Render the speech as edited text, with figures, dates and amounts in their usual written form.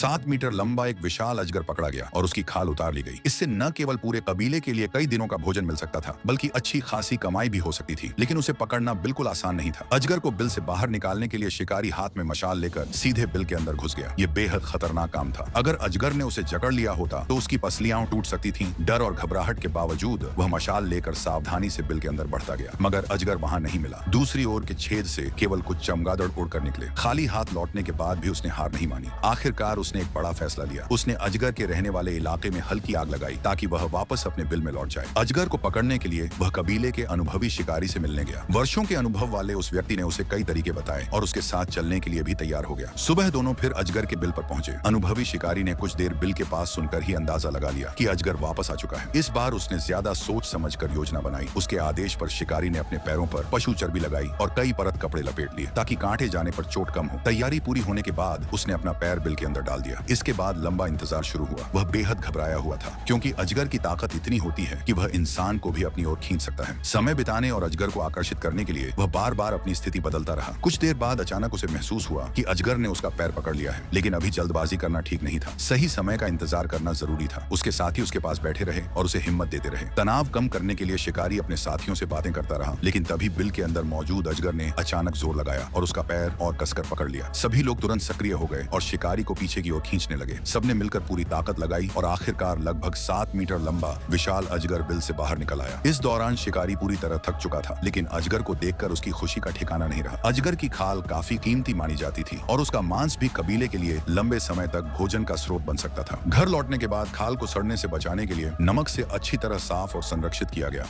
7 metre लंबा एक विशाल अजगर पकड़ा गया और उसकी खाल उतार ली गई। इससे न केवल पूरे कबीले के लिए कई दिनों का भोजन मिल सकता था, बल्कि अच्छी खासी कमाई भी हो सकती थी। लेकिन उसे पकड़ना बिल्कुल आसान नहीं था। अजगर को बिल से बाहर निकालने के लिए शिकारी हाथ में मशाल लेकर सीधे बिल के अंदर घुस गया। ये बेहद खतरनाक काम था। अगर अजगर ने उसे जकड़ लिया होता तो उसकी पसलियां टूट सकती थीं। डर और घबराहट के बावजूद वह मशाल लेकर सावधानी से बिल के अंदर बढ़ता गया, मगर अजगर वहां नहीं मिला। दूसरी ओर के छेद से केवल कुछ चमगादड़ उड़कर निकले। खाली हाथ लौटने के बाद भी उसने हार नहीं मानी। आखिरकार उसने एक बड़ा फैसला लिया। उसने अजगर के रहने वाले इलाके में हल्की आग लगाई ताकि वह वापस अपने बिल में लौट जाए। अजगर को पकड़ने के लिए वह कबीले के अनुभवी शिकारी से मिलने गया। वर्षों के अनुभव वाले उस व्यक्ति ने उसे कई तरीके बताए और उसके साथ चलने के लिए भी तैयार हो गया। सुबह दोनों फिर अजगर के बिल पर पहुंचे। अनुभवी शिकारी ने कुछ देर बिल के पास सुनकर ही अंदाजा लगा लिया कि अजगर वापस आ चुका है। इस बार उसने ज्यादा सोच समझकर योजना बनाई। उसके आदेश पर शिकारी ने अपने पैरों पर पशु चर्बी लगाई और कई परत कपड़े लपेट लिए ताकि कांटे जाने पर चोट कम हो। तैयारी पूरी होने के बाद उसने अपना पैर बिल के अंदर डाल दिया। इसके बाद लंबा इंतजार शुरू हुआ। वह बेहद घबराया हुआ था, क्योंकि अजगर की ताकत इतनी होती है कि वह इंसान को भी अपनी ओर खींच सकता है। समय बिताने और अजगर को आकर्षित करने के लिए वह बार बार अपनी स्थिति बदलता रहा। कुछ देर बाद अचानक उसे महसूस हुआ कि अजगर ने उसका पैर पकड़ लिया है, लेकिन अभी जल्दबाजी करना ठीक नहीं था। सही समय का इंतजार करना जरूरी था। उसके साथी उसके पास बैठे रहे और उसे हिम्मत देते रहे। तनाव कम करने के लिए शिकारी अपने साथियों से बातें करता रहा, लेकिन तभी बिल के अंदर मौजूद अजगर ने अचानक जोर लगाया और उसका पैर और कसकर पकड़ लिया। सभी लोग तुरंत सक्रिय हो गए और शिकारी को पीछे की ओर खींचने लगे। सबने मिलकर पूरी ताकत लगाई और आखिरकार लगभग 7 मीटर लंबा विशाल अजगर बिल से बाहर निकल आया। इस दौरान शिकारी पूरी तरह थक चुका था, लेकिन अजगर को देखकर उसकी खुशी का ठिकाना नहीं रहा। अजगर की खाल काफी कीमती मानी जाती थी और उसका मांस भी कबीले के लिए लंबे समय तक भोजन का स्रोत बन सकता था। घर लौटने के बाद खाल को सड़ने से बचाने के लिए नमक से अच्छी तरह साफ और संरक्षित किया गया।